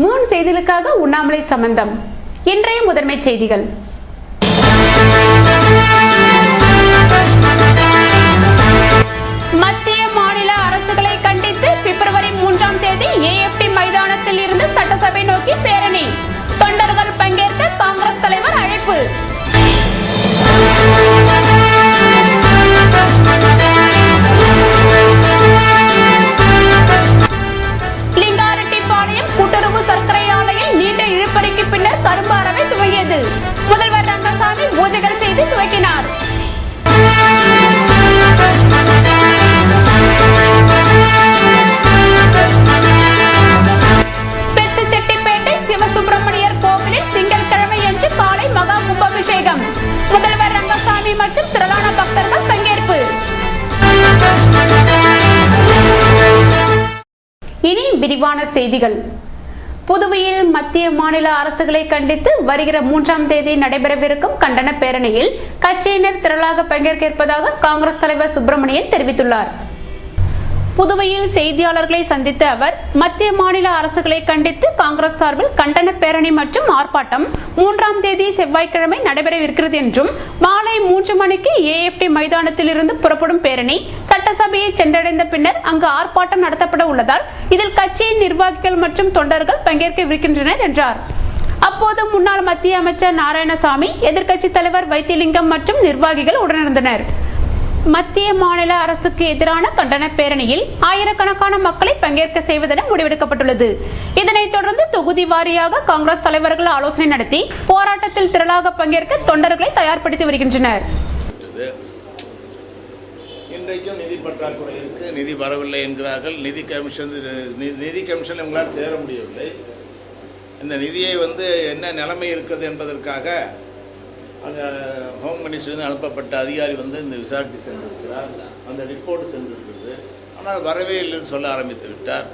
Moon செய்திகளுக்காக உண்ணாமலை சம்பந்தம். இன்றைய முதன்மை செய்திகள். மத்திய மாநில அரசுகளை கண்டித்து பிப்ரவரி 3ஆம் தேதி ஏஎப்டி மைதானத்தில் இருந்து சட்டசபை நோக்கி பேரணி. தொண்டர்கள் பங்கேற்க காங்கிரஸ் தலைவர் அழைப்பு. லிங்காரெட்டிப்பாளையம் கூட்டுறவு சர்க்கரை ஆலையில் நீண்ட இழுபறிக்கு பின்னர் கரும்பு அறவை துவங்கியது. முதல்வர் ரங்கசாமி பூஜைகள் செய்து துவக்கினார். பெத்துச்செட்டிப்பேட்டை சிவசுப்பிரமணியர் கோவிலில் திங்கட்கிழமை அன்று காலை மகா கும்பாபிஷேகம். முதல்வர் ரங்கசாமி மற்றும் திரளான பக்தர்கள் பங்கேற்பு. இனி விரிவான செய்திகள். புதுவையில் மத்திய மாநில அரசுகளை கண்டித்து வருகிற 3ஆம் தேதி நடைபெறவிருக்கும் கண்டன பேரணியில் கட்சியினர் திரளாக பங்கேற்க இருப்பதாக காங்கிரஸ் தலைவர் சுப்பிரமணியன் தெரிவித்துள்ளார். புதுவையில் செய்தியாளர்களை சந்தித்த அவர், மத்திய மாநில அரசுகளை கண்டித்து காங்கிரஸ் சார்பில் கண்டன பேரணி மற்றும் ஆர்ப்பாட்டம் 3ஆம் தேதி செவ்வாய்க்கிழமை நடைபெறவிருக்கிறது என்றும், மாலை 3 மணிக்கு ஏஎப்டி மைதானத்தில் இருந்து புறப்படும் பேரணி சட்டசபையை சென்றடைந்த பின்னர் அங்கு ஆர்ப்பாட்டம் நடத்தப்பட உள்ளதால் இதில் கட்சியின் நிர்வாகிகள் மற்றும் தொண்டர்கள் பங்கேற்கவிருக்கின்றனர் என்றார். அப்போது முன்னாள் மத்திய அமைச்சர் நாராயணசாமி, எதிர்க்கட்சி தலைவர் வைத்திலிங்கம் மற்றும் நிர்வாகிகள் உடனிருந்தனர். மத்திய மாநில அரசுக்கு எதிரான கண்டன பேரணியில் ஆயிரக்கணக்கான மக்களை பங்கேற்க செய்வதென முடிவெடுக்கப்பட்டுள்ளது. இதனைத் தொடர்ந்து தொகுதி வாரியாக காங்கிரஸ் தலைவர்கள் ஆலோசனை நடத்தி போராட்டத்தில் திரளாக பங்கேற்க தொண்டர்களை தயார்படுத்தி வருகின்றனர். இன்றைக்கும் நிதி பற்றாக்குறை இருக்கு, நிதி வரவில்லை என்கிறார்கள். நிதி கமிஷன் இவங்களால் சேர முடியவில்லை. இந்த நிதியை என்ன நிலைமை இருக்கிறது என்பதற்காக அங்கே ஹோம் மினிஸ்டர் அனுப்பப்பட்ட அதிகாரி இந்த விசாரித்து சென்றிருக்கிறார். அந்த ரிப்போர்ட் சென்றிருக்கிறது. ஆனால் வரவே இல்லைன்னு சொல்ல ஆரம்பித்து விட்டார்.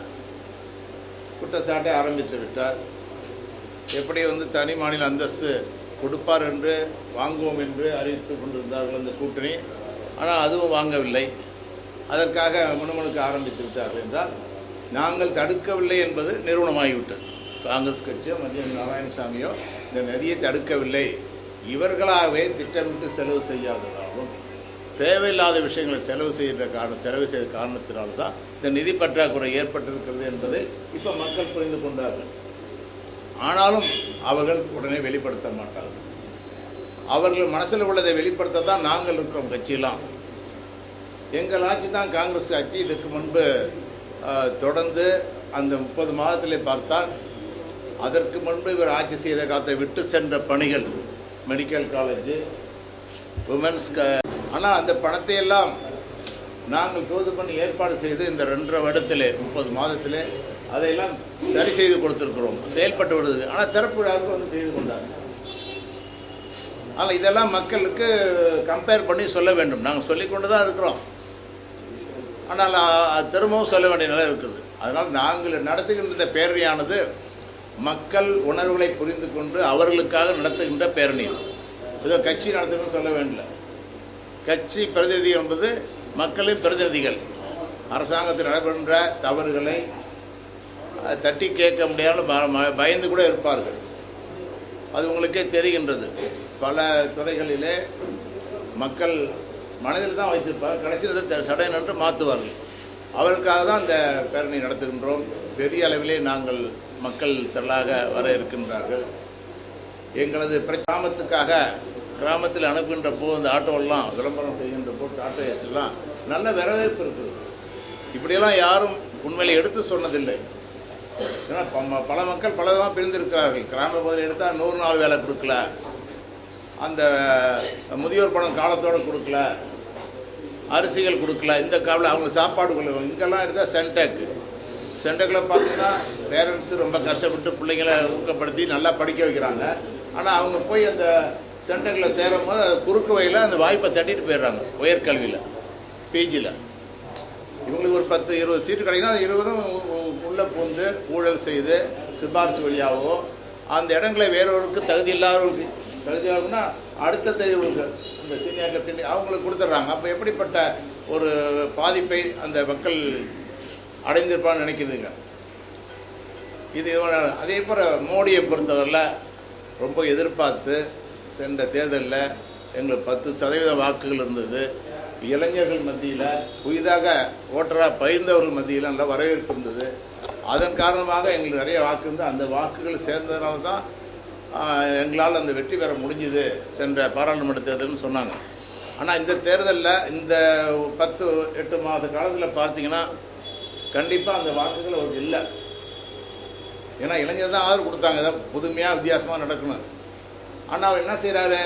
குற்றச்சாட்டை ஆரம்பித்து விட்டார். எப்படி தனி மாநில அந்தஸ்து கொடுப்பார் என்று வாங்குவோம் என்று அறிவித்து கொண்டிருந்தார்கள் அந்த கூட்டணி. ஆனால் அதுவும் வாங்கவில்லை. அதற்காக முணுமுணுக்க ஆரம்பித்து விட்டார்கள் என்றால் நாங்கள் தடுக்கவில்லை என்பது நிறுவனமாகிவிட்டது. காங்கிரஸ் கட்சியோ மத்திய நாராயணசாமியோ இந்த நிதியை தடுக்கவில்லை, இவர்களாகவே திட்டமிட்டு செலவு செய்யாததாலும் தேவையில்லாத விஷயங்களை செலவு செய்த காரணத்தினால்தான் இந்த நிதி பற்றாக்குறை ஏற்பட்டிருக்கிறது என்பதை இப்போ மக்கள் புரிந்து கொண்டார்கள். ஆனாலும் அவர்கள் உடனே வெளிப்படுத்த மாட்டார்கள். அவர்கள் மனசில் உள்ளதை வெளிப்படுத்த தான் நாங்கள் இருக்கிறோம். கட்சியெல்லாம் எங்கள் ஆட்சி தான் காங்கிரஸ் ஆட்சி. இதற்கு முன்பு தொடர்ந்து அந்த 30 மாதத்திலே பார்த்தால் அதற்கு முன்பு இவர் ஆட்சி செய்த காலத்தை விட்டு சென்ற பணிகள், மெடிக்கல் காலேஜ், உமன்ஸ், ஆனால் அந்த பணத்தை எல்லாம் நாங்கள் தோது பண்ணி ஏற்பாடு செய்து இந்த 2.5 வருடத்திலே 30 மாதத்திலே அதையெல்லாம் சரி செய்து கொடுத்திருக்கிறோம். செயல்பட்டு வருது. ஆனால் திறப்பு விழாவுக்கு செய்து கொண்டாங்க. ஆனால் இதெல்லாம் மக்களுக்கு கம்பேர் பண்ணி சொல்ல வேண்டும். நாங்கள் சொல்லிக்கொண்டு தான் இருக்கிறோம். ஆனால் திரும்பவும் சொல்ல வேண்டிய நிலை இருக்குது. அதனால் நாங்கள் நடத்துகின்ற இந்த பேரணியானது மக்கள் உணர்வுகளை புரிந்து கொண்டு அவர்களுக்காக நடத்துகின்ற பேரணி. ஏதோ கட்சி நடத்துன்னு சொல்ல வேண்டிய. கட்சி பிரதிநிதி என்பது மக்களின் பிரதிநிதிகள். அரசாங்கத்தில் நடைபெறுகின்ற தவறுகளை தட்டி கேட்க முடியாமல் பயந்து கூட இருப்பார்கள். அது உங்களுக்கே தெரிகின்றது. பல துறைகளிலே மக்கள் மனதில் தான் வைத்திருப்பார்கள். கடைசியில் சடையன் என்று மாற்றுவார்கள். அவருக்காக தான் இந்த பேரணி நடத்துகின்றோம். பெரிய அளவிலே நாங்கள் மக்கள் திரளாக வர இருக்கின்றார்கள். எங்களது கிராமத்துக்காக கிராமத்தில் அனுப்புகின்ற போது இந்த ஆட்டோவெல்லாம் விளம்பரம் செய்கின்ற போது ஆட்டோ எல்லாம் நல்ல வரவேற்பு இருக்குது. இப்படியெல்லாம் யாரும் உண்மையிலே எடுத்து சொன்னதில்லை. ஏன்னா பல மக்கள் பலவிதமாக பிரிந்திருக்கிறார்கள். கிராம பகுதியில் எடுத்தால் 100 நாள் வேலை கொடுக்கல, அந்த முதியோர் பணம் காலத்தோடு கொடுக்கல, அரிசிகள் கொடுக்கல, இந்த காலில் அவங்க சாப்பாடு கொடுக்கல. இங்கெல்லாம் எடுத்தால் சென்டெக்கில் பார்த்தீங்கன்னா பேரண்ட்ஸு ரொம்ப கஷ்டப்பட்டு பிள்ளைங்களை ஊக்கப்படுத்தி நல்லா படிக்க வைக்கிறாங்க. ஆனால் அவங்க போய் அந்த சென்டெக்கில் சேரும் போது அது குறுக்கு வழியில் அந்த வாய்ப்பை தட்டிட்டு போயிடுறாங்க. உயர்கல்வியில் பிஜியில் இவங்களுக்கு ஒரு 10-20 சீட்டு கிடைக்குன்னா அது 20 உள்ளே பூந்து ஊழல் செய்து சிபாரிசு வழியாகவோ அந்த இடங்களை வேறொருக்கு தகுதி இல்லாதவர்களுக்குன்னா அடுத்த தேர்வுகள் இந்த சீனியர் பின்னி அவங்களுக்கு கொடுத்துட்றாங்க. அப்போ எப்படிப்பட்ட ஒரு பாதிப்பை அந்த மக்கள் அடைந்திருப்பான்னு நினைக்கிறதுங்க. இது அதே போல் மோடியை பொறுத்தவரையில் ரொம்ப எதிர்பார்த்து சென்ற தேர்தலில் எங்களுக்கு 10% வாக்குகள் இருந்தது. இளைஞர்கள் மத்தியில் புதிதாக ஓட்டராக பயிர்ந்தவர்கள் மத்தியில் நல்ல வரவேற்பு இருந்தது. அதன் காரணமாக எங்களுக்கு நிறைய வாக்கு இருந்து அந்த வாக்குகள் சேர்ந்ததுனால தான் எங்களால் அந்த வெற்றி பெற முடிஞ்சுது சென்ற பாராளுமன்ற தேர்தல்னு சொன்னாங்க. ஆனால் இந்த தேர்தலில் இந்த 10-8 மாத காலத்தில் பார்த்தீங்கன்னா கண்டிப்பாக அந்த வாக்குகள் அவருக்கு இல்லை. ஏன்னா இளைஞர் தான் ஆதரவு கொடுத்தாங்க, ஏதாவது புதுமையாக வித்தியாசமாக நடக்கணும். ஆனால் அவர் என்ன செய்கிறாரு,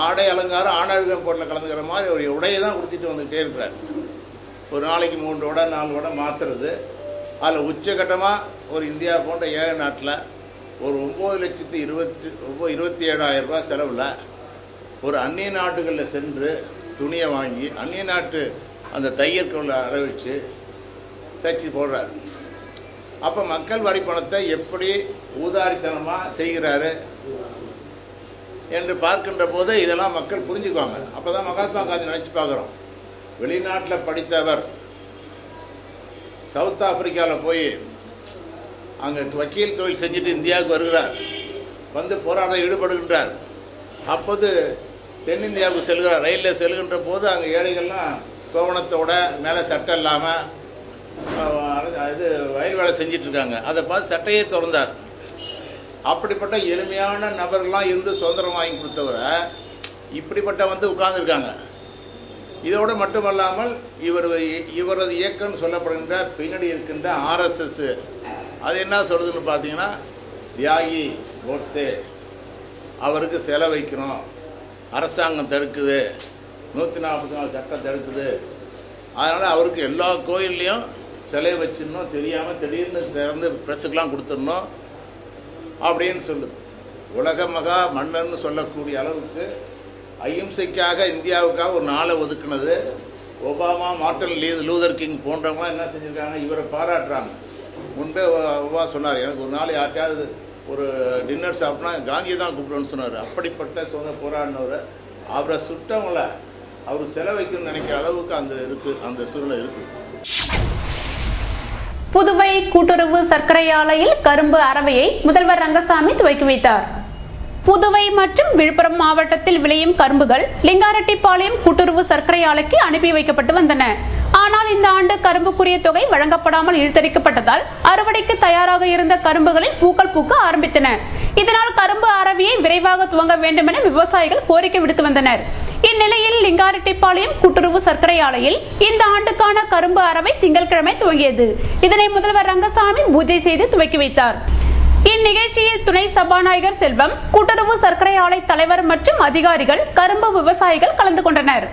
ஆடை அலங்காரம் ஆணாதிக்கம் போட்டில் கலந்துக்கிற மாதிரி ஒரு உடையை தான் கொடுத்துட்டு வந்துக்கிட்டே இருக்கிறார். ஒரு நாளைக்கு 3 உடை 4 உடை மாற்றுறது. அதில் உச்சகட்டமாக ஒரு இந்தியா போன்ற ஏழை நாட்டில் ஒரு 9,27,000 ரூபாய் செலவில் ஒரு அந்நிய நாட்டுகளில் சென்று துணியை வாங்கி அந்நிய நாட்டு அந்த தையற்கொள்ள அளவிச்சு தைச்சி போடுறார். அப்போ மக்கள் வரி பணத்தை எப்படி ஊதாரித்தனமாக செய்கிறாரு என்று பார்க்கின்ற போது இதெல்லாம் மக்கள் புரிஞ்சுக்குவாங்க. அப்போ தான் மகாத்மா காந்தி நினச்சி பார்க்குறோம். வெளிநாட்டில் படித்தவர் சவுத் ஆப்பிரிக்காவில் போய் அங்கே வக்கீல் தொழில் செஞ்சுட்டு இந்தியாவுக்கு வருகிறார், வந்து போராட ஈடுபடுகின்றார். அப்போது தென்னிந்தியாவுக்கு செல்கிறார். ரயிலில் செல்கின்ற போது அங்கே ஏழைகள்லாம் கோவணத்தோட மேலே சட்டை இல்லாமல் இது வயல் வேலை செஞ்சிட்ருக்காங்க. அதை பார்த்து சட்டையே திறந்தார். அப்படிப்பட்ட எளிமையான நபர்கள்லாம் இருந்து சுதந்திரம் வாங்கி கொடுத்தவரை இப்படிப்பட்ட வந்து உட்கார்ந்துருக்காங்க. இதோடு மட்டுமல்லாமல் இவரது இயக்கம்னு சொல்லப்படுகின்ற பின்னாடி இருக்கின்ற RSS அது என்ன சொல்கிறதுன்னு பார்த்தீங்கன்னா, தியாகி கோட்ஸே அவருக்கு சிலை வைக்கணும், அரசாங்கம் தடுக்குது, 144 சட்டம் தடுக்குது, அதனால் அவருக்கு எல்லா கோயில்லையும் சிலை வச்சிடணும், தெரியாமல் திடீர்னு திறந்து ப்ரெஸ்ஸுக்கெலாம் கொடுத்துடணும் அப்படின்னு சொல்லுது. உலக மகா மன்னர்னு சொல்லக்கூடிய அளவுக்கு அஹிம்சைக்காக இந்தியாவுக்காக ஒரு நாளை ஒதுக்குனது. ஒபாமா, மார்ட்டின் லூதர் கிங் போன்றவங்களாம் என்ன செஞ்சுருக்காங்க, இவரை பாராட்டுறாங்க. முன்பே ஒபாமா சொன்னார், எனக்கு ஒரு நாள் யார்கிட்டையாவது ஒரு டின்னர் சாப்பிட்னா காந்தியை தான் கூப்பிடுன்னு சொன்னார். அப்படிப்பட்ட சுதந்திர போராடினவர் அவரை சுட்டவங்களை அவர் செலவைக்கணும்னு நினைக்கிற அளவுக்கு அந்த சூழ்நிலை இருக்குது. புதுவை கூட்டுறவு சர்க்கரை ஆலையில் கரும்பு அரவையை முதல்வர் ரங்கசாமி துவக்கி வைத்தார். புதுவை மற்றும் விழுப்புரம் மாவட்டத்தில் விளையும் கரும்புகள் லிங்காரெட்டிப்பாளையம் கூட்டுறவு சர்க்கரை ஆலைக்கு அனுப்பி வைக்கப்பட்டு வந்தன. ஆனால் இந்த ஆண்டு கரும்புக்குரிய தொகை வழங்கப்படாமல் இழுத்தடிக்கப்பட்டதால் அறுவடைக்கு தயாராக இருந்த கரும்புகளில் பூக்கள் பூக்க ஆரம்பித்தன. இதனால் கரும்பு அரவையை விரைவாக துவங்க வேண்டும் என விவசாயிகள் கோரிக்கை விடுத்து வந்தனர். இந்நிலையில் லிங்காரெட்டிப்பாளையம் கூட்டுறவு சர்க்கரை ஆலையில் இந்த ஆண்டுக்கான கரும்பு அரவை திங்கட்கிழமை துவங்கியது. இதனை முதல்வர் ரங்கசாமி பூஜை செய்து துவக்கி வைத்தார். இந்நிகழ்ச்சியில் துணை சபாநாயகர் செல்வம், கூட்டுறவு சர்க்கரை ஆலை தலைவர் மற்றும் அதிகாரிகள், கரும்பு விவசாயிகள் கலந்து கொண்டனர்.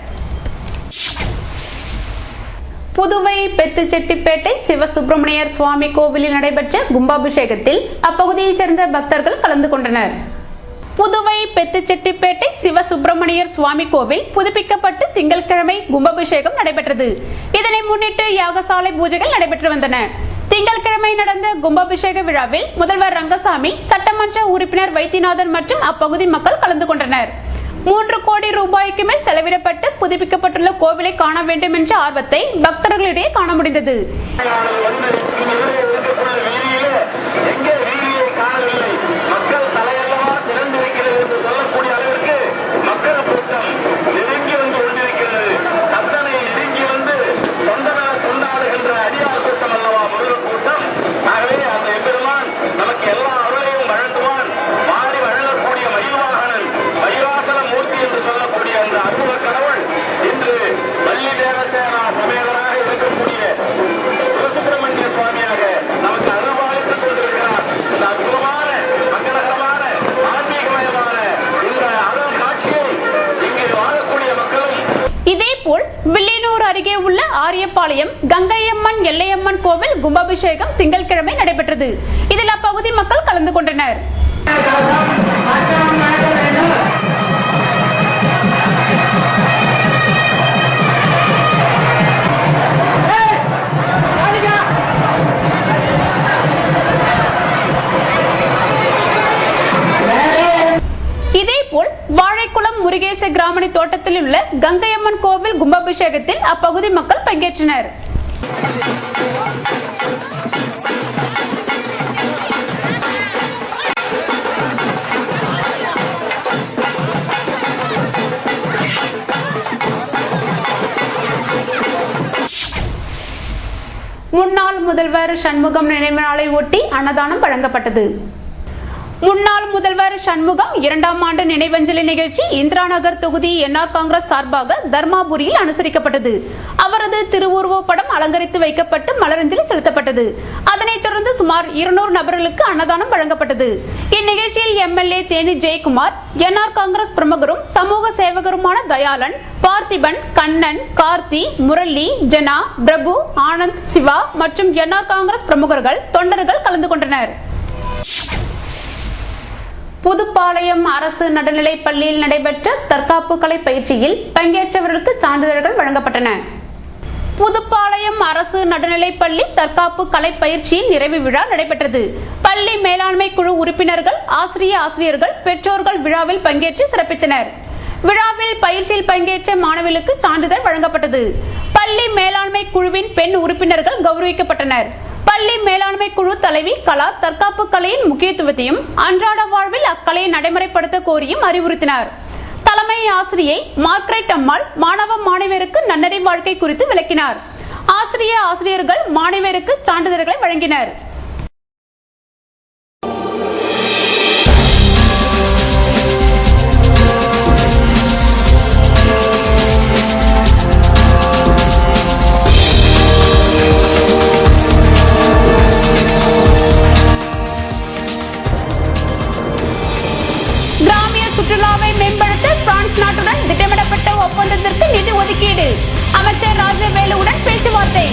புதுவை பெத்துச்செட்டிப்பேட்டை சிவசுப்பிரமணியர் சுவாமி கோவிலில் நடைபெற்ற கும்பாபிஷேகத்தில் அப்பகுதியை சேர்ந்த பக்தர்கள் கலந்து கொண்டனர். புதுவை பெத்துச்செட்டிப்பேட்டை சிவசுப்பிரமணியர் சுவாமி கோவில் புதுப்பிக்கப்பட்டு திங்கட்கிழமை கும்பாபிஷேகம் நடைபெற்றது. இதனை முன்னிட்டு யாகசாலை பூஜைகள் நடைபெற்று வந்தன. திங்கட்கிழமை நடந்த கும்பாபிஷேக விழாவில் முதல்வர் ரங்கசாமி, சட்டமன்ற உறுப்பினர் வைத்தியநாதன் மற்றும் அப்பகுதி மக்கள் கலந்து கொண்டனர். 3 கோடி ரூபாய்க்கு மேல் செலவிடப்பட்டு புதுப்பிக்கப்பட்டுள்ள கோவிலை காண வேண்டும் என்ற ஆர்வத்தை பக்தர்களிடையே காண முடிந்தது. வில்லியனூர் அருகே உள்ள ஆரியபாளையம் கங்கையம்மன் எல்லையம்மன் கோவில் கும்பாபிஷேகம் திங்கட்கிழமை நடைபெற்றது. இதில் அப்பகுதி மக்கள் கலந்து கொண்டனர். இதேபோல் வாழைக்குளம் முருகேச கிராமணி தோட்டத்தில் உள்ள கங்கையம்மன் கோவில் கும்பாபிஷேகத்தில் அப்பகுதி மக்கள் பங்கேற்றனர். முன்னாள் முதல்வர் சண்முகம் நினைவு நாளை ஒட்டி அன்னதானம் வழங்கப்பட்டது. முன்னாள் முதல்வர் சண்முகம் 2ஆம் ஆண்டு நினைவஞ்சலி நிகழ்ச்சி இந்திரா நகர் தொகுதி என்ஆர் காங்கிரஸ் சார்பாக தர்மாபுரியில் அனுசரிக்கப்பட்டது. அவரது திருவுருவ படம் அலங்கரித்து வைக்கப்பட்டு மலரஞ்சலி செலுத்தப்பட்டது. அதனைத் தொடர்ந்து சுமார் 200 நபர்களுக்கு அன்னதானம் வழங்கப்பட்டது. இந்நிகழ்ச்சியில் எம்எல்ஏ தேனி ஜெயக்குமார், என்ஆர் காங்கிரஸ் பிரமுகரும் சமூக சேவகருமான தயாளன், பார்த்திபன், கண்ணன், கார்த்தி, முரளி, ஜனா, பிரபு, ஆனந்த், சிவா மற்றும் என்ஆர் காங்கிரஸ் பிரமுகர்கள், தொண்டர்கள் கலந்து கொண்டனர். புதுப்பாளையம் அரசு நடுநிலைப் பள்ளியில் நடைபெற்ற தற்காப்பு கலை பயிற்சியில் பங்கேற்றவர்களுக்கு சான்றிதழ்கள் வழங்கப்பட்டன. புதுப்பாளையம் அரசு நடுநிலைப் பள்ளி தற்காப்பு கலை பயிற்சியின் நிறைவு விழா நடைபெற்றது. பள்ளி மேலாண்மை குழு உறுப்பினர்கள், ஆசிரியர்கள், பெற்றோர்கள் விழாவில் பங்கேற்று சிறப்பித்தனர். விழாவில் பயிற்சியில் பங்கேற்ற மாணவிகளுக்கு சான்றிதழ் வழங்கப்பட்டது. பள்ளி மேலாண்மை குழுவின் பெண் உறுப்பினர்கள் கௌரவிக்கப்பட்டனர். பள்ளி மேலாண்மை குழு தலைவி கலா தற்காப்பு கலையின் முக்கியத்துவத்தையும் அன்றாட வாழ்வில் அக்கலையை நடைமுறைப்படுத்த கோரியும் அறிவுறுத்தினார். தலைமை ஆசிரியை மார்க்ரைட் அம்மாள் மாணவ மாணவியருக்கு நன்னறி வாழ்க்கை குறித்து விளக்கினார். ஆசிரியர்கள் மாணவியருக்கு சான்றிதழ்களை வழங்கினர். சுற்றுலாவை மேம்படுத்த பிரான்ஸ் நாட்டுடன் திட்டமிடப்பட்ட ஒப்பந்தத்திற்கு நிதி ஒதுக்கீடு. அமைச்சர் ராஜவேலுவுடன் பேச்சுவார்த்தை.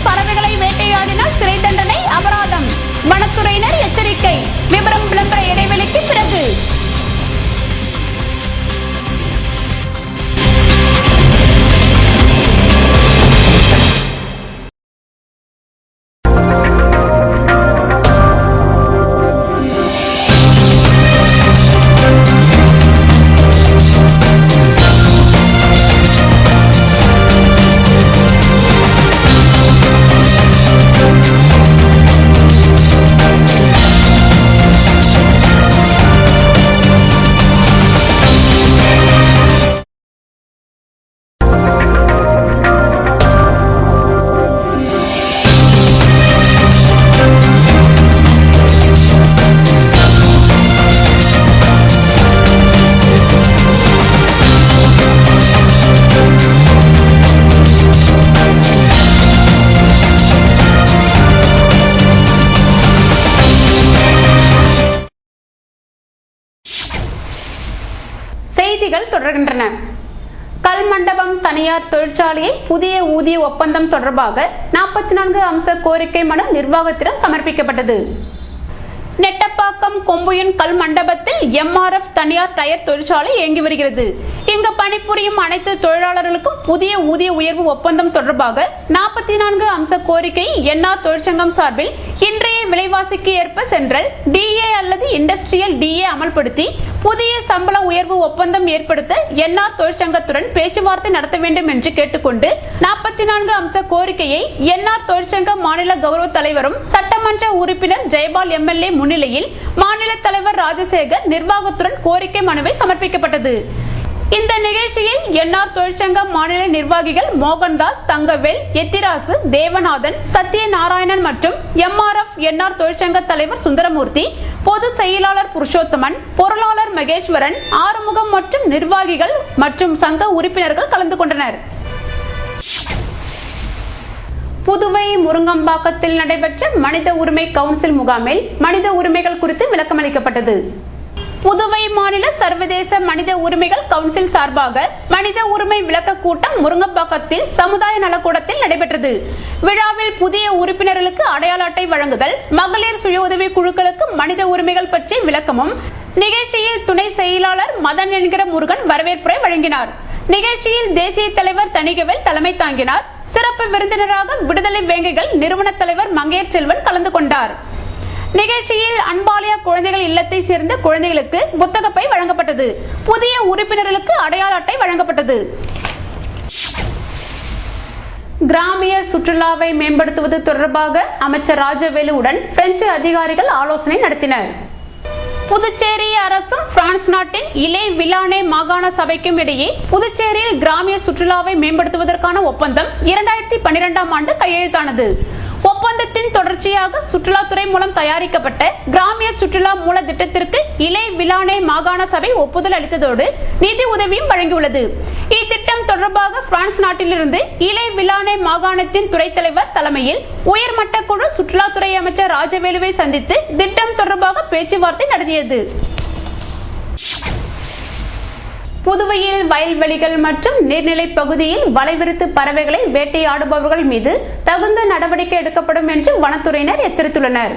பறவைகளை வேட்டையாடினால் சிறை தண்டனை, அபராதம். வனத்துறையினர் எச்சரிக்கை. விபரம் விளம்பர இடைவெளிக்கு பிறகு. செய்திகள் தொடர்கின்றன. கல்மண்டபம் தனியார் தொழிற்சாலையை புதிய ஊதிய ஒப்பந்தம் தொடர்பாக 44 அம்ச கோரிக்கை மனு நிர்வாகத்திடம் சமர்ப்பிக்கப்பட்டது. நெட்டப்பாக்கம் கொம்புயன் கல் மண்டபத்தில் எம்ஆர்எஃப் தனியார் டயர் தொழிற்சாலை இயங்கி வருகிறது. இங்கு பணிபுரியும் அனைத்து தொழிலாளர்களுக்கும் புதிய ஊதிய உயர்வு ஒப்பந்தம் தொடர்பாக 44 அம்ச கோரிக்கை என்ஆர் தொழிற்சங்கம் சார்பில் இன்றைய விலைவாசிக்கு ஏற்ப சென்ட்ரல் டிஏ அல்லது இண்டஸ்ட்ரியல் டிஏ அமல்படுத்தி புதிய சம்பள உயர்வு ஒப்பந்தம் ஏற்படுத்த என்ஆர் தொழிற்சங்கத்துடன் பேச்சுவார்த்தை நடத்த வேண்டும் என்று கேட்டுக்கொண்டு 44 அம்ச கோரிக்கையை என்ஆர் தொழிற்சங்க மாநில கௌரவ தலைவரும் சட்டமன்ற உறுப்பினர் ஜெயபால் எம்எல்ஏ முன்னிலையில் மாநில தலைவர் ராஜசேகர் நிர்வாகத்துடன் கோரிக்கை மனுவை சமர்ப்பிக்கப்பட்டது. இந்த நிகழ்ச்சியில் என்ஆர் தொழிற்சங்க மாநில நிர்வாகிகள் மோகன்தாஸ், தங்கவேல், எத்திராசு, தேவநாதன், சத்யநாராயணன் மற்றும் எம்ஆர்எஃப் என்ஆர் தொழிற்சங்க தலைவர் சுந்தரமூர்த்தி, பொது செயலாளர் புருஷோத்தமன், பொருளாளர் மகேஸ்வரன், ஆறுமுகம் மற்றும் நிர்வாகிகள் மற்றும் சங்க உறுப்பினர்கள் கலந்து கொண்டனர். புதுவை முருங்கம்பாக்கத்தில் நடைபெற்ற மனித உரிமை கவுன்சில் முகாமில் மனித உரிமைகள் குறித்து விளக்கமளிக்கப்பட்டது. புதுவை மாநில சர்வதேச மனித உரிமைகள் கவுன்சில் சார்பாக மனித உரிமை விளக்க கூட்டம் முருங்கம்பாக்கத்தில் சமுதாய நலக்கூடத்தில் நடைபெற்றது. விழாவில் புதிய உறுப்பினர்களுக்கு அடையாள அட்டை வழங்குதல், மகளிர் சுய உதவி குழுக்களுக்கு மனித உரிமைகள் பற்றிய விளக்கமும், நிகழ்ச்சியில் துணை செயலாளர் மதன் என்கிற முருகன் வரவேற்புரை வழங்கினார். நிகழ்ச்சியில் தேசிய தலைவர் தணிகவேல் தலைமை தாங்கினார். சிறப்பு விருந்தினராக விடுதலை வேங்கைகள் நிறுவன தலைவர் மங்கையர் செல்வன் கலந்து கொண்டார். நிகழ்ச்சியில் அன்பாலயா குழந்தைகள் இல்லத்தை சேர்ந்த குழந்தைகளுக்கு புத்தகப்பை வழங்கப்பட்டது. புதிய உறுப்பினர்களுக்கு அடையாள அட்டை வழங்கப்பட்டது. கிராமிய சுற்றுலாவை மேம்படுத்துவது தொடர்பாக அமைச்சர் ராஜவேலுவுடன் பிரெஞ்சு அதிகாரிகள் ஆலோசனை நடத்தினர். புதுச்சேரி அரசும் பிரான்ஸ் நாட்டின் இலே விலானே மாகாண சபைக்கும் இடையே புதுச்சேரியில் கிராமிய சுற்றுலாவை மேம்படுத்துவதற்கான ஒப்பந்தம் 2012ஆம் ஆண்டு கையெழுத்தானது. ஒப்பந்தத்தின் தொடர்ச்சியாக சுற்றுலாத்துறை மூலம் தயாரிக்கப்பட்ட கிராமிய சுற்றுலா மூல திட்டத்திற்கு இலே விலானே மாகாண சபை ஒப்புதல் அளித்ததோடு நிதி உதவியும் வழங்கியுள்ளது. இத்திட்டம் தொடர்பாக பிரான்ஸ் நாட்டிலிருந்து இலே விலானே மாகாணத்தின் துறை தலைவர் தலைமையில் உயர்மட்ட குழு சுற்றுலாத்துறை அமைச்சர் ராஜவேலுவை சந்தித்து திட்டம் தொடர்பாக பேச்சுவார்த்தை நடத்தியது. புதுவையில் வயல்வெளிகள் மற்றும் நீர்நிலை பகுதியில் வலைவிரித்து பறவைகளை வேட்டையாடுபவர்கள் மீது தகுந்த நடவடிக்கை எடுக்கப்படும் என்று வனத்துறையினர் எச்சரித்துள்ளனர்.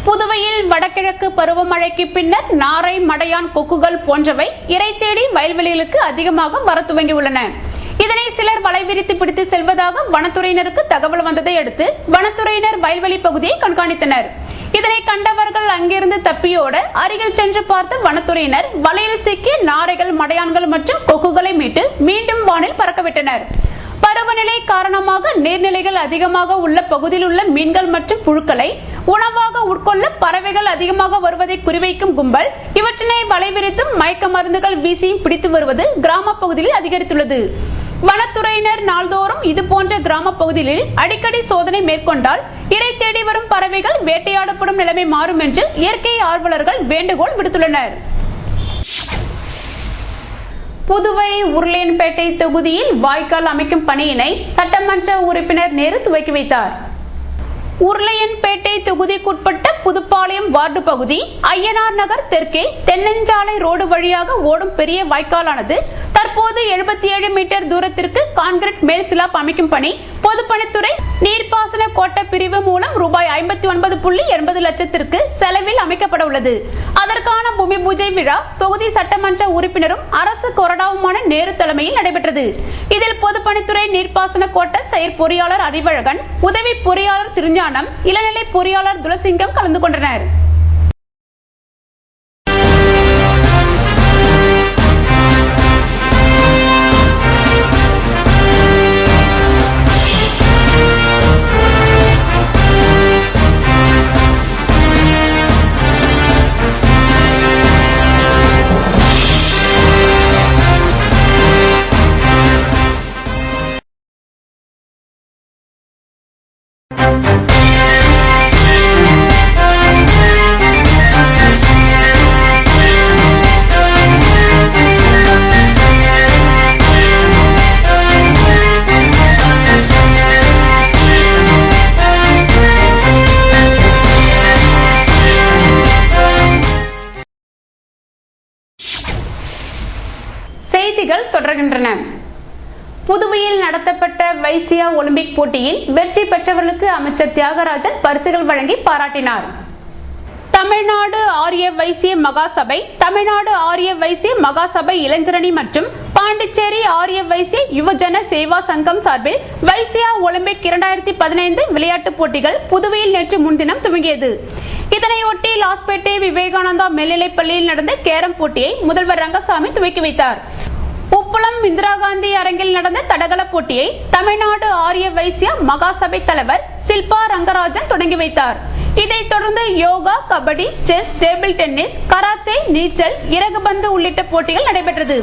புதுவையில் வடகிழக்கு பருவமழைக்கு பின்னர் நாரை, மடையான், கொக்குகள் போன்றவை இரை தேடி வயல்வெளிகளுக்கு அதிகமாக வர துவங்கியுள்ளன. இதனை சிலர் வலைவிரித்து பிடித்து செல்வதாக வனத்துறையினருக்கு தகவல் வந்ததை அடுத்து வனத்துறையினர் வயல்வெளி பகுதியை கண்காணித்தனர். இதனை கண்டவர்கள் அங்கிருந்து தப்பியோட அருகில் சென்று பார்த்த வனத்துறையினர் வலையில் சிக்கிய நாரைகள், மடையான்கள் மற்றும் கொக்குகளை மீட்டு மீண்டும் வானில் பறக்கவிட்டனர். பருவநிலை காரணமாக நீர்நிலைகள் அதிகமாக உள்ள பகுதியில் உள்ள மீன்கள் மற்றும் புழுக்களை உணவாக உட்கொள்ள பறவைகள் அதிகமாக வருவதை குறிவைக்கும் கும்பல் இவற்றினை வலைவிரித்தும் மயக்க மருந்துகள் வீசியும் பிடித்து வருவது கிராம பகுதியில் அதிகரித்துள்ளது. வனத்துறையினர் நாள்தோறும் இதுபோன்ற கிராம பகுதிகளில் அடிக்கடி சோதனை மேற்கொண்டால் இரை தேடி வரும் பறவைகள் வேட்டையாடப்படும் நிலைமை மாறும் என்று இயற்கை ஆர்வலர்கள் வேண்டுகோள் விடுத்துள்ளனர். புதுவை உருளையன்பேட்டை தொகுதியில் வாய்க்கால் அமைக்கும் பணியினை சட்டமன்ற உறுப்பினர் நேரு துவக்கி வைத்தார். உருளையன்பேட்டை தொகுதிக்குட்பட்ட புதுப்பாளையம் வார்டு பகுதி ஐயனார் நகர் தெற்கே தென்னஞ்சாலை ரோடு வழியாக ஓடும் பெரிய வாய்க்காலானது தற்போது 77 மீட்டர் தூரத்திற்கு கான்கிரீட் மேல் ஸ்லாப் அமைக்கும் பணி பொதுப்பணித்துறை நீர்ப்பாசன கோட்ட பிரிவு மூலம் ரூபாய் 59.80 லட்சத்திற்கு செலவில் அமைக்கப்பட உள்ளது. அதற்கான பூமி பூஜை விழா தொகுதி சட்டமன்ற உறுப்பினரும் அரசு கொறடாவுமான நேரு தலைமையில் நடைபெற்றது. இதில் பொதுப்பணித்துறை நீர்ப்பாசன கோட்ட செயற்பொறியாளர் அறிவழகன், உதவி பொறியாளர் திருஞானம், இளநிலை பொறியாளர் துளசிங்கம் கலந்து கொண்டனர். செய்திகள் தொடர்கின்றன. புதுவையில் நடத்தப்பட்ட வைசியா ஒலிம்பிக் போட்டியில் வெற்றி பெற்றவர்களுக்கு அமைச்சர் தியாகராஜன் பரிசுகள் வழங்கி பாராட்டினார். தமிழ்நாடு ஆரிய வைசிய மகாசபை, தமிழ்நாடு ஆரிய வைசிய மகாசபை இளைஞரணி மற்றும் பாண்டிச்சேரி ஆரிய வைசிய யுவஜன சேவா சங்கம் சார்பில் வைசியா ஒலிம்பிக் 2015 விளையாட்டுப் போட்டிகள் புதுவையில் நேற்று முன்தினம் துவங்கியது. இதனையொட்டி லாஸ்பேட்டை விவேகானந்தா மேல்நிலைப் பள்ளியில் நடந்த கேரம் போட்டியை முதல்வர் ரங்கசாமி துவக்கி வைத்தார். உப்பளம் இந்திரா காந்தி அரங்கில் நடந்த தடகள போட்டியை தமிழ்நாடு ஆரிய வைசிய மகாசபை தலைவர் சில்பா ரங்கராஜன் தொடங்கி வைத்தார். இதைத் தொடர்ந்து yoga, kabaddi, chess, table tennis, karate, நீச்சல், இறகுபந்து உள்ளிட்ட போட்டிகள் நடைபெற்றது.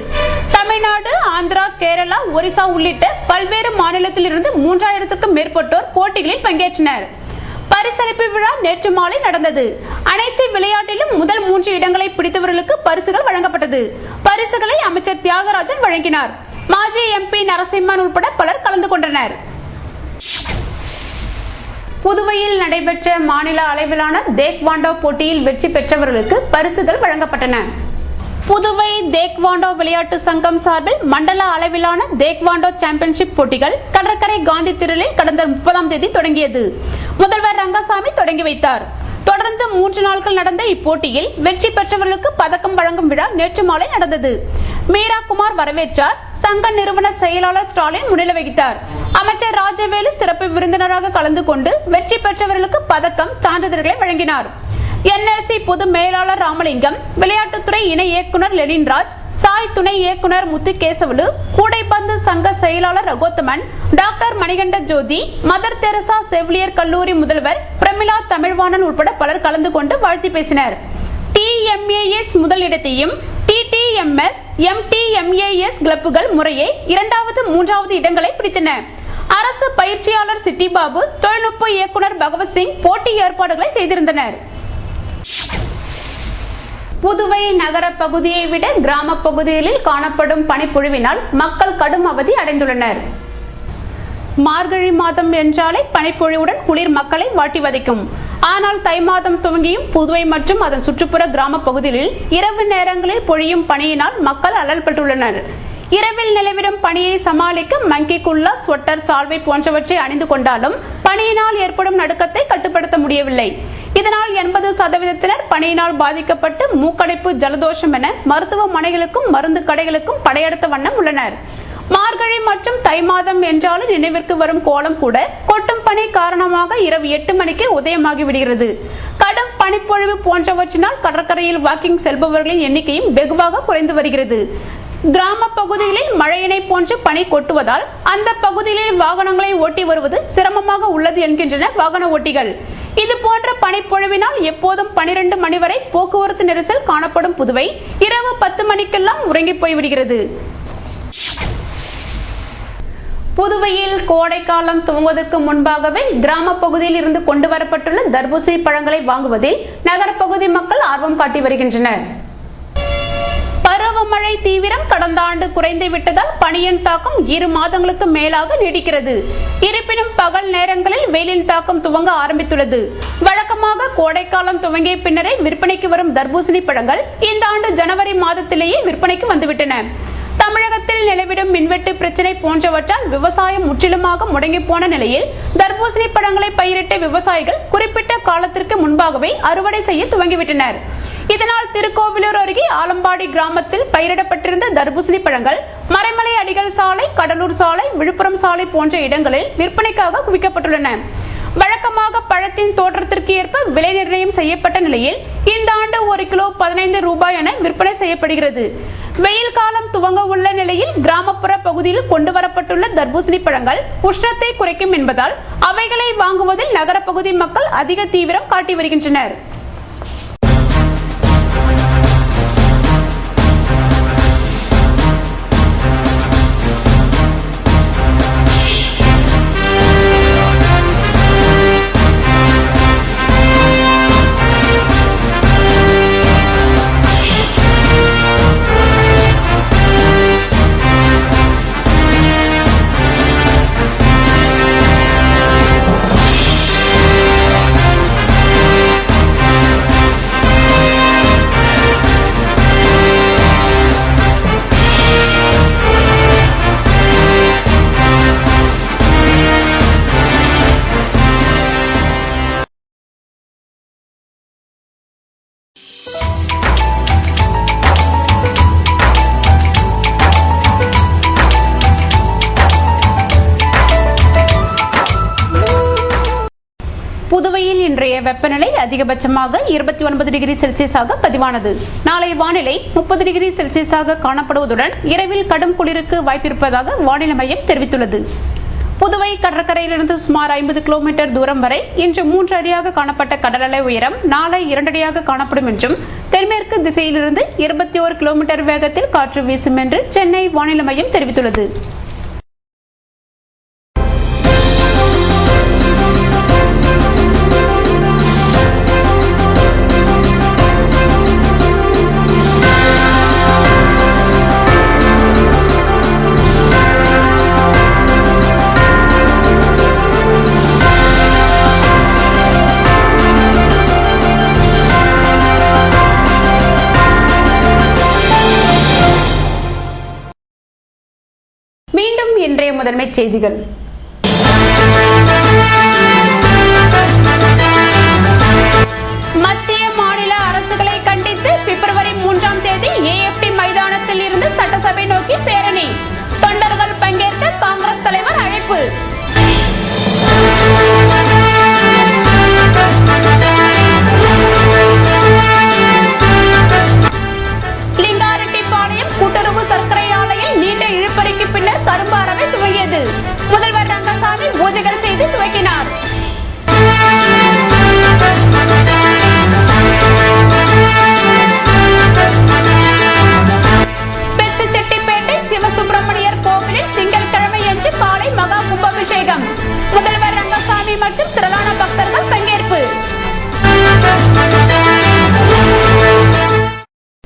தமிழ்நாடு, ஆந்திரா, கேரளா, ஒரிசா உள்ளிட்ட பல்வேறு மாநிலத்திலிருந்து 3000க்கும் மேற்பட்டோர் போட்டிகளில் பங்கேற்றனர். பரிசளிப்பு விழா நேற்று மாலை நடந்தது. அனைத்து விளையாட்டிலும் முதல் 3 இடங்களை பிடித்தவர்களுக்கு பரிசுகள் வழங்கப்பட்டது. பரிசுகளை அமைச்சர் தியாகராஜன் வழங்கினார். மாஜி எம்பி நரசிம்மன் உட்பட பலர் கலந்து கொண்டனர். புதுவையில் நடைபெற்ற மாநில அளவிலான தேக்வாண்டோ போட்டியில் வெற்றி பெற்றவர்களுக்கு பரிசுகள் வழங்கப்பட்டன. புதுவை தேக்வாண்டோ விளையாட்டு சங்கம் சார்பில் மண்டல அளவிலான தேக்வாண்டோ சாம்பியன்ஷிப் போட்டிகள் கடற்கரை காந்தி திடலில் கடந்த 30ஆம் தேதி தொடங்கியது. முதல்வர் ரங்கசாமி தொடங்கி வைத்தார். தொடர்ந்து 3 நாட்கள் நடந்த இப்போட்டியில் வெற்றி பெற்றவர்களுக்கு பதக்கம் வழங்கும் விழா நேற்று மாலை நடந்தது. மீரா குமார் வரவேற்றார். சங்க நிறுவன செயலாளர் ஸ்டாலின் முன்னிலை வகித்தார். அமைச்சர் ராஜவேலு சிறப்பு விருந்தினராக கலந்து கொண்டு வெற்றி பெற்றவர்களுக்கு பதக்கம், சான்றிதழ்களை வழங்கினார். NLC பொது மேலாளர் ராமலிங்கம், விளையாட்டுத்துறை இணை இயக்குனர் லெனின்ராஜ், சாய் துணை இயக்குனர் முத்துகேசவலு, கூடைப்பந்து சங்க செயலாளர் ரகோத்தமன், டாக்டர் மணிகண்ட ஜோதி, மதர் தெரசா செவிலியர் கல்லூரி முதல்வர் பிரமிளா தமிழ்வாணன் உட்பட பலர் கலந்து கொண்டு வாழ்த்தி பேசினர். TMAS முதலிடத்தையும் TTMS, MTMAS கிளப்புகள் முறையே 2வது, 3வது இடங்களை பிடித்தன. அரசு பயிற்சியாளர் சிட்டிபாபு, தொழில்நுட்ப இயக்குனர் பகவத் சிங் போட்டி ஏற்பாடுகளை செய்திருந்தனர். புதுவை நகர பகுதியை விட கிராம பகுதிகளில் காணப்படும் பனிப்பொழிவினால் மக்கள் கடும் அவதி அடைந்துள்ளனர். மார்கழி மாதம் என்றாலே பனிப்பொழிவுடன் குளிர் மக்களை வாட்டி வதைக்கும். ஆனால் தை மாதம் துவங்கியும் புதுவை மற்றும் அதன் சுற்றுப்புற கிராம பகுதிகளில் இரவு நேரங்களில் பொழியும் பனியினால் மக்கள் அல்லல்பட்டுள்ளனர். இரவில் நிலவிடும் பனியை சமாளிக்க மங்கி குல்லா, ஸ்வெட்டர், சால்வை போன்றவற்றை அணிந்து கொண்டாலும் பனியினால் ஏற்படும் நடுக்கத்தை கட்டுப்படுத்த முடியவில்லை. இதனால் 80% பனியினால் பாதிக்கப்பட்டு மூக்கடைப்பு, ஜலதோஷம் என மருத்துவமனைகளுக்கும் மருந்து கடைகளுக்கும் படையெடுத்த வண்ணம் உள்ளனர். மார்கழி மற்றும் தை மாதம் என்றாலும் நினைவிற்கு வரும் கோலம் கூட கொட்டும் பனி காரணமாக இரவு 8 மணிக்கு உதயமாகி விடுகிறது. கடும் பனிப்பொழிவு போன்றவற்றினால் கடற்கரையில் வாக்கிங் செல்பவர்களின் எண்ணிக்கையும் வெகுவாக குறைந்து வருகிறது. கிராம பகுதிகளில் மழையினை போன்று பனி கொட்டுவதால் அந்த பகுதிகளில் வாகனங்களை ஓட்டி வருவது சிரமமாக உள்ளது என்கின்றனர் வாகன ஓட்டிகள். இது போன்ற பனிப்பொழிவினால் எப்போதும் 12 மணி வரை போக்குவரத்து நெரிசல் காணப்படும் புதுவை இரவு 10 மணிக்கெல்லாம் உறங்கி போய்விடுகிறது. புதுவையில் கோடைக்காலம் துவங்குவதற்கு முன்பாகவே கிராம பகுதியில் இருந்து கொண்டு வரப்பட்டுள்ள தர்பூசணி பழங்களை வாங்குவதில் நகரப்பகுதி மக்கள் ஆர்வம் காட்டி வருகின்றனர். பருவமழை தீவிரம் கடந்த ஆண்டு குறைந்து விட்டதால் பனியின் தாக்கம் 2 மாதங்களுக்கு மேலாக நீடிக்கிறது. இருப்பினும் பகல் நேரங்களில் வெயிலின் தாக்கம் துவங்க ஆரம்பித்துள்ளது. வழக்கமாக கோடைக்காலம் துவங்கிய பின்னரே விற்பனைக்கு வரும் தர்பூசணி பழங்கள் இந்த ஆண்டு ஜனவரி மாதத்திலேயே விற்பனைக்கு வந்துவிட்டன. தமிழகத்தில் நிலவிடும் மின்வெட்டு பிரச்சனை போன்றவற்றால் விவசாயம் முற்றிலுமாக முடங்கி போன நிலையில் தர்பூசணி பழங்களை பயிரிட்ட விவசாயிகள் குறிப்பிட்ட காலத்திற்கு முன்பாகவே அறுவடை செய்ய துவங்கிவிட்டனர். இதனால் திருக்கோவிலூர் அருகே ஆலம்பாடி கிராமத்தில் பயிரிடப்பட்டிருந்த தர்பூசணி பழங்கள் மறைமலை அடிகள் சாலை, கடலூர் சாலை, விழுப்புரம் சாலை போன்ற இடங்களில் விற்பனைக்காக குவிக்கப்பட்டுள்ளன. வழக்கமாக பழத்தின் தோற்றத்திற்கு ஏற்ப விலை நிர்ணயம் செய்யப்பட்ட நிலையில் இந்த ஆண்டு 1 கிலோ 15 ரூபாய் என விற்பனை செய்யப்படுகிறது. வெயில் காலம் துவங்க உள்ள நிலையில் கிராமப்புற பகுதியில் கொண்டு வரப்பட்டுள்ள தர்பூசணி பழங்கள் உஷ்ணத்தை குறைக்கும் என்பதால் அவைகளை வாங்குவதில் நகரப்பகுதி மக்கள் அதிக தீவிரம் காட்டி வருகின்றனர். புதுவையில் இன்றைய வெப்பநிலை அதிகபட்சமாக 29 டிகிரி செல்சியஸாக பதிவானது. நாளை வானிலை 30 டிகிரி செல்சியஸாக காணப்படுவதுடன் இரவில் கடும் குளிருக்கு வாய்ப்பிருப்பதாக வானிலை மையம் தெரிவித்துள்ளது. புதுவை கடற்கரையிலிருந்து சுமார் 50 கிலோமீட்டர் தூரம் வரை இன்று 3 அடியாக காணப்பட்ட கடல் அலை உயரம் நாளை 2 அடியாக காணப்படும் என்றும், தென்மேற்கு திசையிலிருந்து 21 கிலோமீட்டர் வேகத்தில் காற்று வீசும் என்று சென்னை வானிலை மையம் தெரிவித்துள்ளது. மீண்டும் இன்றைய முதன்மை செய்திகள். மத்திய மாநில அரசுகளை கண்டித்து பிப்ரவரி 3ஆம் தேதி AFT மைதானத்தில் இருந்து சட்டசபை நோக்கி பேரணி. தொண்டர்கள் பங்கேற்க காங்கிரஸ் தலைவர் அழைப்பு.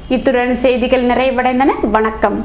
இத்துடன் செய்திகள் நிறைவடைந்தன. வணக்கம்.